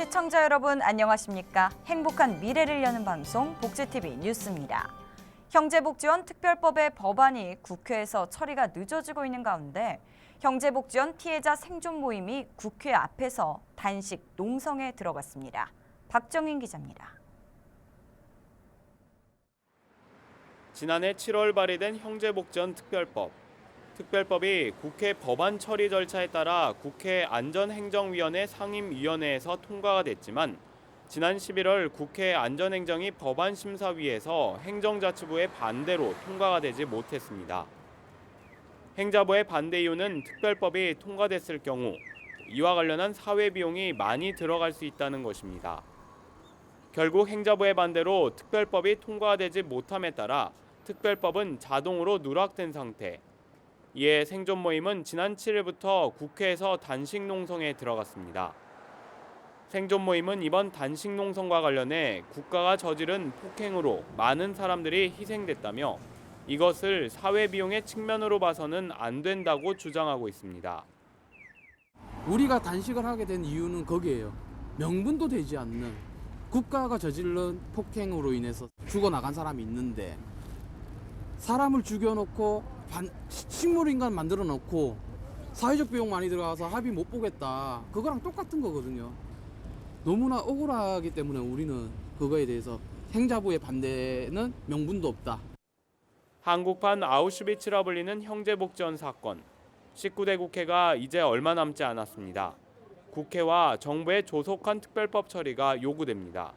시청자 여러분 안녕하십니까? 행복한 미래를 여는 방송 복지TV 뉴스입니다. 형제복지원 특별법의 법안이 국회에서 처리가 늦어지고 있는 가운데 형제복지원 피해자 생존 모임이 국회 앞에서 단식 농성에 들어갔습니다. 박정인 기자입니다. 지난해 7월 발의된 형제복지원 특별법. 특별법이 국회 법안 처리 절차에 따라 국회 안전행정위원회 상임위원회에서 통과가 됐지만 지난 11월 국회 안전행정위 법안심사위에서 행정자치부의 반대로 통과가 되지 못했습니다. 행자부의 반대 이유는 특별법이 통과됐을 경우 이와 관련한 사회 비용이 많이 들어갈 수 있다는 것입니다. 결국 행자부의 반대로 특별법이 통과되지 못함에 따라 특별법은 자동으로 누락된 상태. 이에 생존 모임은 지난 7일부터 국회에서 단식 농성에 들어갔습니다. 생존 모임은 이번 단식 농성과 관련해 국가가 저지른 폭행으로 많은 사람들이 희생됐다며 이것을 사회 비용의 측면으로 봐서는 안 된다고 주장하고 있습니다. 우리가 단식을 하게 된 이유는 거기에요. 명분도 되지 않는 국가가 저지른 폭행으로 인해서 죽어나간 사람이 있는데 사람을 죽여놓고 식물인간 만들어 놓고 사회적 비용 많이 들어가서 합의 못 보겠다. 그거랑 똑같은 거거든요. 너무나 억울하기 때문에 우리는 그거에 대해서 행자부의 반대는 명분도 없다. 한국판 아우슈비츠라 불리는 형제복지원 사건. 19대 국회가 이제 얼마 남지 않았습니다. 국회와 정부의 조속한 특별법 처리가 요구됩니다.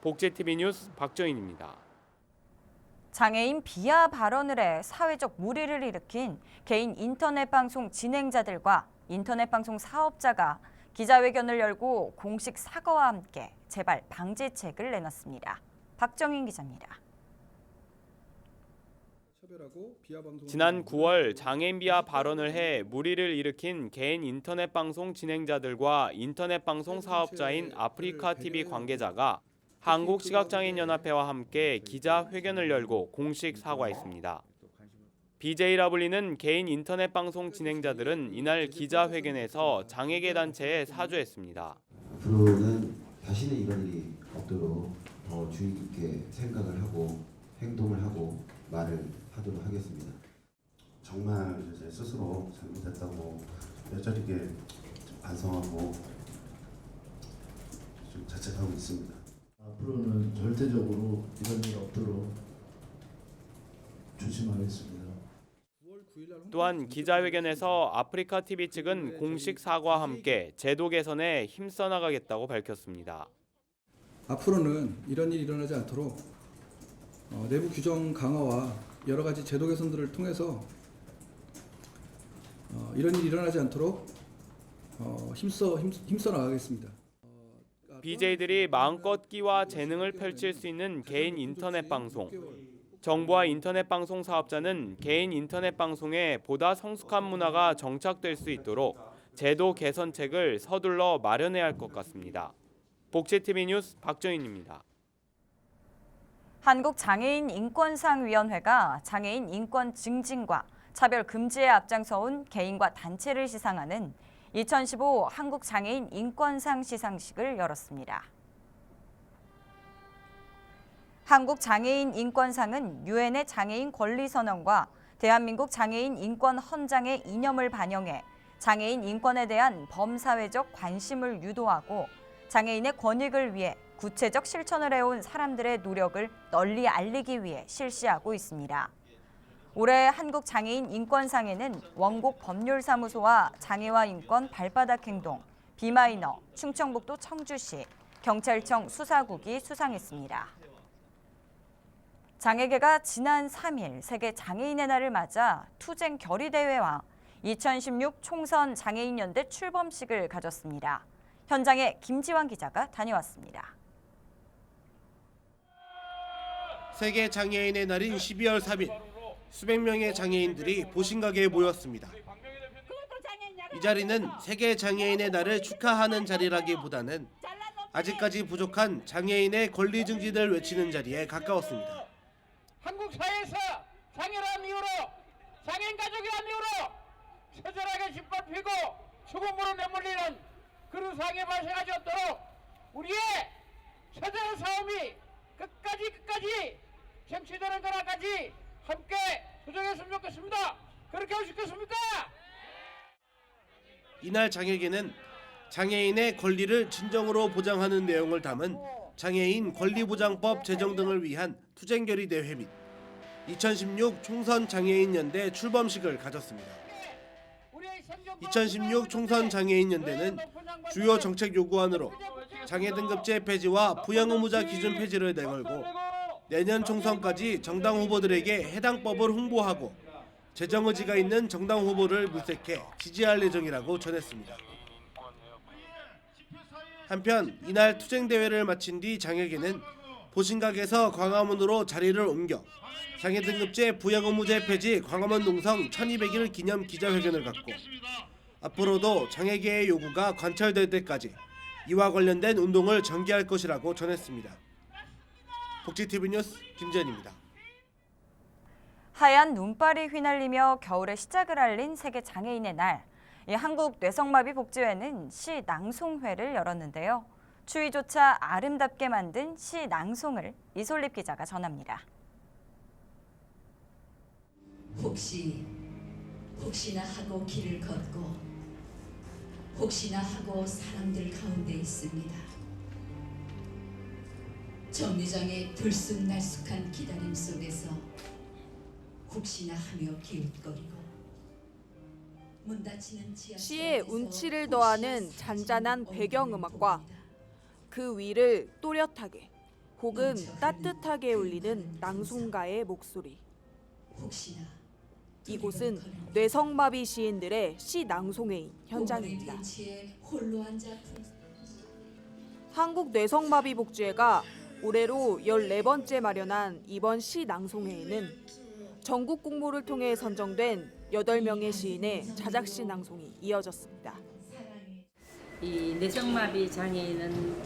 복지TV 뉴스 박정인입니다. 장애인 비하 발언을 해 사회적 물의를 일으킨 개인 인터넷 방송 진행자들과 인터넷 방송 사업자가 기자회견을 열고 공식 사과와 함께 재발 방지책을 내놨습니다. 박정인 기자입니다. 지난 9월 장애인 비하 발언을 해 물의를 일으킨 개인 인터넷 방송 진행자들과 인터넷 방송 사업자인 아프리카TV 관계자가 한국시각장애인연합회와 함께 기자회견을 열고 공식 사과했습니다. BJ라 불리는 개인 인터넷 방송 진행자들은 이날 기자회견에서 장애계 단체에 사죄했습니다. 앞으로는 다시는 이런 일이 없도록 더 주의 깊게 생각을 하고 행동을 하고 말을 하도록 하겠습니다. 정말 제 스스로 잘못했다고 여전하게 반성하고 좀 자책하고 있습니다. 앞으로는 절대적으로 이런 일 없도록 조심하겠습니다. 또한 기자회견에서 아프리카TV 측은 공식 사과와 함께 제도 개선에 힘써 나가겠다고 밝혔습니다. 앞으로는 이런 일이 일어나지 않도록 내부 규정 강화와 여러 가지 제도 개선들을 통해서 이런 일이 일어나지 않도록 힘써 나가겠습니다. BJ들이 마음껏 끼와 재능을 펼칠 수 있는 개인 인터넷 방송. 정부와 인터넷 방송 사업자는 개인 인터넷 방송에 보다 성숙한 문화가 정착될 수 있도록 제도 개선책을 서둘러 마련해야 할 것 같습니다. 복지TV 뉴스 박정인입니다. 한국장애인 인권상위원회가 장애인 인권 증진과 차별 금지에 앞장서온 개인과 단체를 시상하는 2015 한국장애인 인권상 시상식을 열었습니다. 한국장애인 인권상은 유엔의 장애인 권리선언과 대한민국 장애인 인권 헌장의 이념을 반영해 장애인 인권에 대한 범사회적 관심을 유도하고 장애인의 권익을 위해 구체적 실천을 해온 사람들의 노력을 널리 알리기 위해 실시하고 있습니다. 올해 한국장애인 인권상에는 원곡 법률사무소와 장애와 인권 발바닥 행동, 비마이너, 충청북도 청주시, 경찰청 수사국이 수상했습니다. 장애계가 지난 3일 세계 장애인의 날을 맞아 투쟁 결의대회와 2016 총선 장애인연대 출범식을 가졌습니다. 현장에 김지환 기자가 다녀왔습니다. 세계 장애인의 날인 12월 3일 수백 명의 장애인들이 보신각에 모였습니다. 이 자리는 세계 장애인의 날을 축하하는 자리라기보다는 아직까지 부족한 장애인의 권리 증진을 외치는 자리에 가까웠습니다. 한국 사회에서 장애라는 이유로 장애인 가족이라는 이유로 처절하게 짓밟히고 죽음으로 내몰리는 그런 상황이 발생하지 않도록 우리의 최대의 싸움이 끝까지 쟁취되는 그날까지 함께 조정했으면 좋겠습니다. 그렇게 하고 싶겠습니까? 이날 장애계는 장애인의 권리를 진정으로 보장하는 내용을 담은 장애인 권리보장법 제정 등을 위한 투쟁결의대회 및 2016 총선 장애인연대 출범식을 가졌습니다. 2016 총선 장애인연대는 주요 정책 요구안으로 장애 등급제 폐지와 부양 의무자 기준 폐지를 내걸고 내년 총선까지 정당 후보들에게 해당 법을 홍보하고 재정 의지가 있는 정당 후보를 물색해 지지할 예정이라고 전했습니다. 한편 이날 투쟁대회를 마친 뒤 장애계는 보신각에서 광화문으로 자리를 옮겨 장애 등급제 부양 의무제 폐지 광화문 농성 1200일 기념 기자회견을 갖고 앞으로도 장애계의 요구가 관철될 때까지 이와 관련된 운동을 전개할 것이라고 전했습니다. 복지TV 뉴스 김재현입니다. 하얀 눈발이 휘날리며 겨울의 시작을 알린 세계 장애인의 날. 한국 뇌성마비 복지회는 시 낭송회를 열었는데요. 추위조차 아름답게 만든 시 낭송을 이솔립 기자가 전합니다. 혹시나 하고 길을 걷고 혹시나 하고 사람들 가운데 있습니다. 정류장의 들쑥날쑥한 기다림 속에서 혹시나 하며 기웃거리고 문 닫히는 시에 운치를 더하는 잔잔한 배경음악과 그 위를 또렷하게 혹은 따뜻하게 울리는 낭송가의 목소리. 이곳은 뇌성마비 시인들의 시 낭송회의 현장입니다. 한국 뇌성마비 복지회가 올해로 14번째 마련한 이번 시 낭송회에는 전국 공모를 통해 선정된 8명의 시인의 자작시 낭송이 이어졌습니다. 이 뇌성마비 장애인은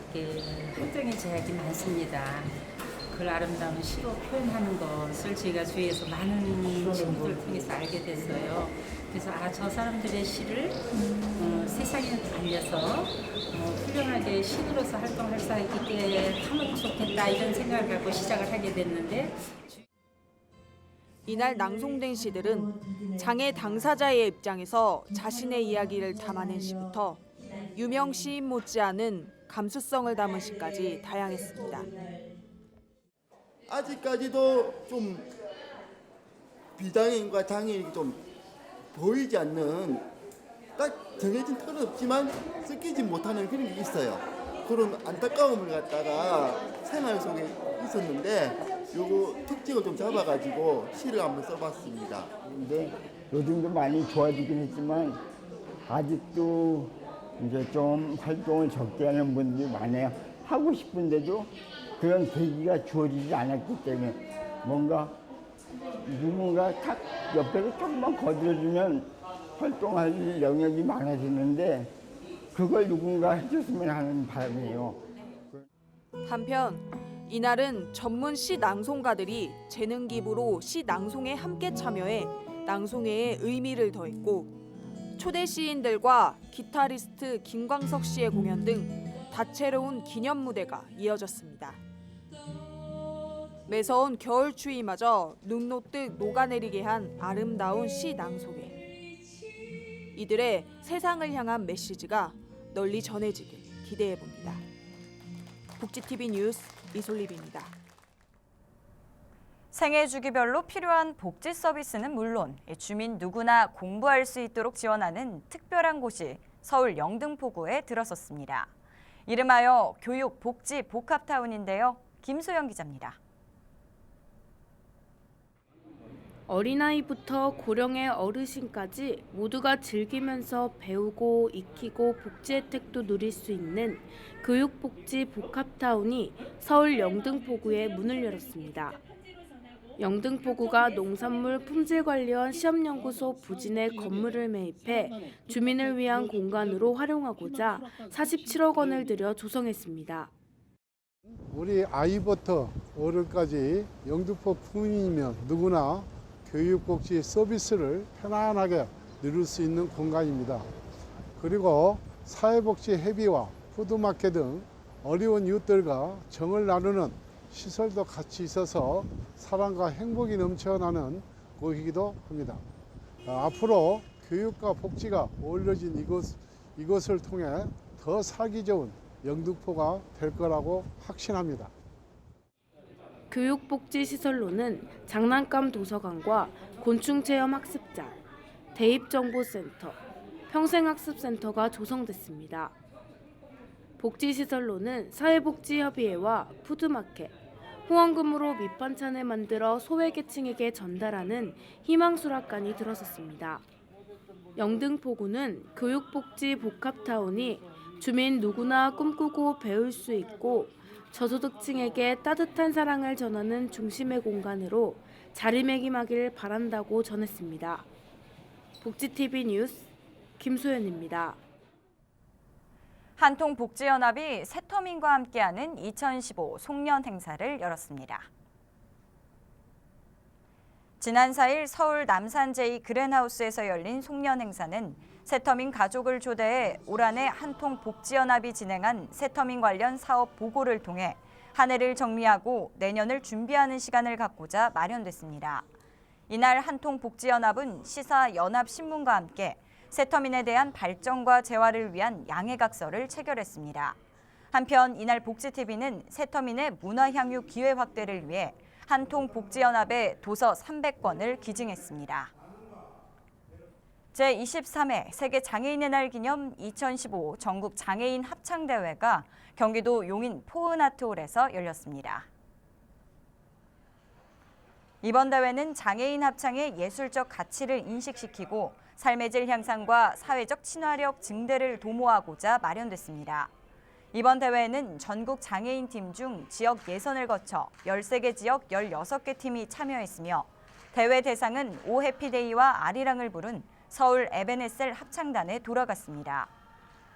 한정의 제약이 많습니다. 그 아름다운 시로 표현하는 것을 저희가 주위에서 많은 친구들 통해서 알게 됐어요. 그래서 저 사람들의 시를 세상에 알려서 훌륭하게 시인으로서 활동할 수 있게 하면 좋겠다 이런 생각을 갖고 시작을 하게 됐는데 이날 낭송된 시들은 장애 당사자의 입장에서 자신의 이야기를 담아낸 시부터 유명 시인 못지않은 감수성을 담은 시까지 다양했습니다. 아직까지도 좀 비장애인과 장애인이 좀 보이지 않는 딱 정해진 틀은 없지만 섞이지 못하는 그런 게 있어요. 그런 안타까움을 갖다가 생활 속에 있었는데 요거 특징을 좀 잡아가지고 시를 한번 써봤습니다. 근데 요즘도 많이 좋아지긴 했지만 아직도 이제 좀 활동을 적게 하는 분들이 많아요. 하고 싶은데도 그런 계기가 주어지지 않았기 때문에 뭔가 누군가 탁 옆에서 조금만 거들어주면 활동할 영역이 많아지는데 그걸 누군가 해줬으면 하는 바람이에요. 한편 이날은 전문 시 낭송가들이 재능 기부로 시 낭송에 함께 참여해 낭송회의 의미를 더했고 초대 시인들과 기타리스트 김광석 씨의 공연 등 다채로운 기념 무대가 이어졌습니다. 매서운 겨울 추위마저 눈 녹듯 녹아내리게 한 아름다운 시 낭송회. 이들의 세상을 향한 메시지가 널리 전해지길 기대해봅니다. 복지TV 뉴스 이솔립입니다. 생애 주기별로 필요한 복지 서비스는 물론 주민 누구나 공부할 수 있도록 지원하는 특별한 곳이 서울 영등포구에 들어섰습니다. 이름하여 교육복지복합타운인데요. 김소영 기자입니다. 어린아이부터 고령의 어르신까지 모두가 즐기면서 배우고 익히고 복지 혜택도 누릴 수 있는 교육복지 복합타운이 서울 영등포구에 문을 열었습니다. 영등포구가 농산물 품질관리원 시험연구소 부진에 건물을 매입해 주민을 위한 공간으로 활용하고자 47억 원을 들여 조성했습니다. 우리 아이부터 어른까지 영등포 구민이면 누구나 교육복지 서비스를 편안하게 누릴 수 있는 공간입니다. 그리고 사회복지 협의와 푸드마켓 등 어려운 이웃들과 정을 나누는 시설도 같이 있어서 사랑과 행복이 넘쳐나는 곳이기도 합니다. 앞으로 교육과 복지가 어우러진 이곳을 통해 더 살기 좋은 영등포가 될 거라고 확신합니다. 교육복지시설로는 장난감 도서관과 곤충체험학습장, 대입정보센터, 평생학습센터가 조성됐습니다. 복지시설로는 사회복지협의회와 푸드마켓, 후원금으로 밑반찬을 만들어 소외계층에게 전달하는 희망수락관이 들어섰습니다. 영등포구는 교육복지 복합타운이 주민 누구나 꿈꾸고 배울 수 있고 저소득층에게 따뜻한 사랑을 전하는 중심의 공간으로 자리매김하길 바란다고 전했습니다. 복지TV 뉴스 김소연입니다. 한통복지연합이 새터민과 함께하는 2015 송년 행사를 열었습니다. 지난 4일 서울 남산 제2그랜하우스에서 열린 송년 행사는 새터민 가족을 초대해 올 한해 한통복지연합이 진행한 새터민 관련 사업 보고를 통해 한 해를 정리하고 내년을 준비하는 시간을 갖고자 마련됐습니다. 이날 한통복지연합은 시사연합신문과 함께 새터민에 대한 발전과 재활을 위한 양해각서를 체결했습니다. 한편 이날 복지TV는 새터민의 문화향유 기회 확대를 위해 한통복지연합에 도서 300권을 기증했습니다. 제23회 세계장애인의 날 기념 2015 전국 장애인 합창대회가 경기도 용인 포은아트홀에서 열렸습니다. 이번 대회는 장애인 합창의 예술적 가치를 인식시키고 삶의 질 향상과 사회적 친화력 증대를 도모하고자 마련됐습니다. 이번 대회에는 전국 장애인 팀 중 지역 예선을 거쳐 13개 지역 16개 팀이 참여했으며 대회 대상은 오 해피데이와 아리랑을 부른 서울 에베네셀 합창단에 돌아갔습니다.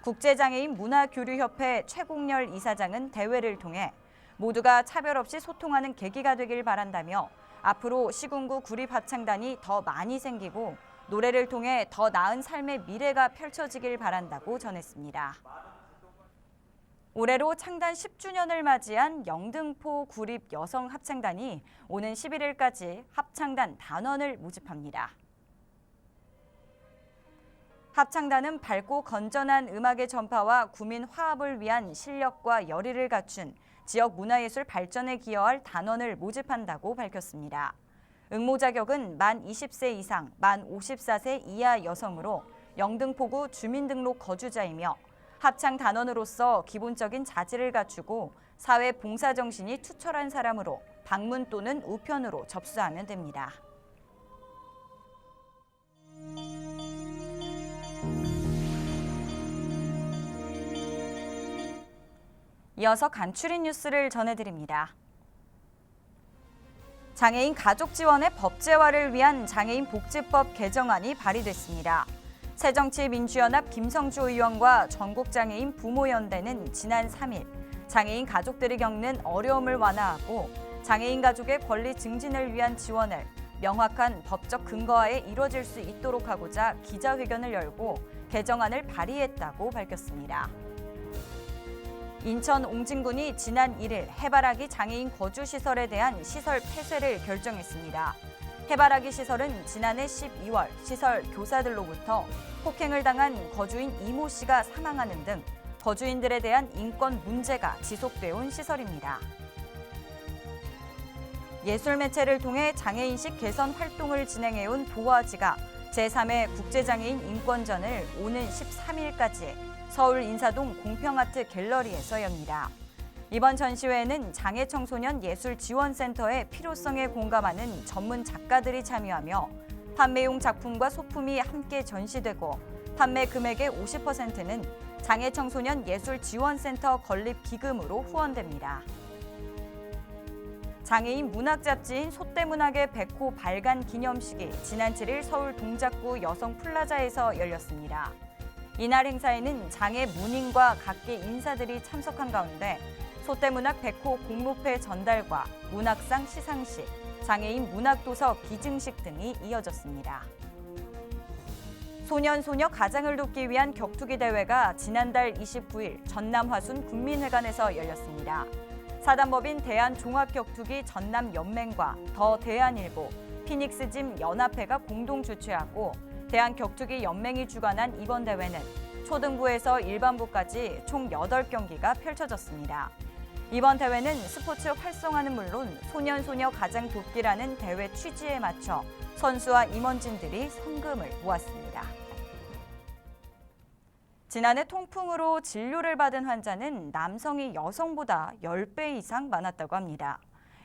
국제장애인 문화교류협회 최공렬 이사장은 대회를 통해 모두가 차별 없이 소통하는 계기가 되길 바란다며 앞으로 시군구 구립합창단이 더 많이 생기고 노래를 통해 더 나은 삶의 미래가 펼쳐지길 바란다고 전했습니다. 올해로 창단 10주년을 맞이한 영등포 구립 여성합창단이 오는 11일까지 합창단 단원을 모집합니다. 합창단은 밝고 건전한 음악의 전파와 구민 화합을 위한 실력과 열의를 갖춘 지역 문화예술 발전에 기여할 단원을 모집한다고 밝혔습니다. 응모 자격은 만 20세 이상, 만 54세 이하 여성으로 영등포구 주민등록 거주자이며 합창 단원으로서 기본적인 자질을 갖추고 사회 봉사 정신이 투철한 사람으로 방문 또는 우편으로 접수하면 됩니다. 이어서 간추린 뉴스를 전해드립니다. 장애인 가족 지원의 법제화를 위한 장애인 복지법 개정안이 발의됐습니다. 새정치민주연합 김성주 의원과 전국장애인 부모연대는 지난 3일 장애인 가족들이 겪는 어려움을 완화하고 장애인 가족의 권리 증진을 위한 지원을 명확한 법적 근거하에 이뤄질 수 있도록 하고자 기자회견을 열고 개정안을 발의했다고 밝혔습니다. 인천 옹진군이 지난 1일 해바라기 장애인 거주시설에 대한 시설 폐쇄를 결정했습니다. 해바라기 시설은 지난해 12월 시설 교사들로부터 폭행을 당한 거주인 이모 씨가 사망하는 등 거주인들에 대한 인권 문제가 지속돼 온 시설입니다. 예술 매체를 통해 장애인식 개선 활동을 진행해온 도화지가 제3회 국제장애인 인권전을 오는 13일까지 서울 인사동 공평아트 갤러리에서 엽니다. 이번 전시회에는 장애청소년 예술지원센터의 필요성에 공감하는 전문 작가들이 참여하며 판매용 작품과 소품이 함께 전시되고 판매 금액의 50%는 장애청소년 예술지원센터 건립 기금으로 후원됩니다. 장애인 문학 잡지인 소떼문학의 100호 발간 기념식이 지난 7일 서울 동작구 여성플라자에서 열렸습니다. 이날 행사에는 장애 문인과 각계 인사들이 참석한 가운데 소떼문학 100호 공모패 전달과 문학상 시상식, 장애인 문학도서 기증식 등이 이어졌습니다. 소년소녀 가장을 돕기 위한 격투기 대회가 지난달 29일 전남 화순 군민회관에서 열렸습니다. 사단법인 대한종합격투기 전남연맹과 더 대한일보, 피닉스짐 연합회가 공동 주최하고 대한격투기 연맹이 주관한 이번 대회는 초등부에서 일반부까지 총 8경기가 펼쳐졌습니다. 이번 대회는 스포츠 활성화는 물론 소년소녀 가장 돕기라는 대회 취지에 맞춰 선수와 임원진들이 성금을 모았습니다. 지난해 통풍으로 진료를 받은 환자는 남성이 여성보다 10배 이상 많았다고 합니다.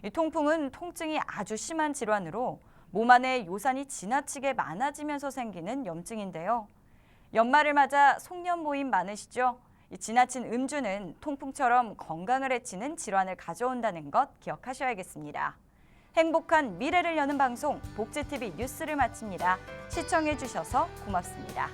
이 통풍은 통증이 아주 심한 질환으로 몸 안에 요산이 지나치게 많아지면서 생기는 염증인데요. 연말을 맞아 송년 모임 많으시죠? 이 지나친 음주는 통풍처럼 건강을 해치는 질환을 가져온다는 것 기억하셔야겠습니다. 행복한 미래를 여는 방송 복지TV 뉴스를 마칩니다. 시청해 주셔서 고맙습니다.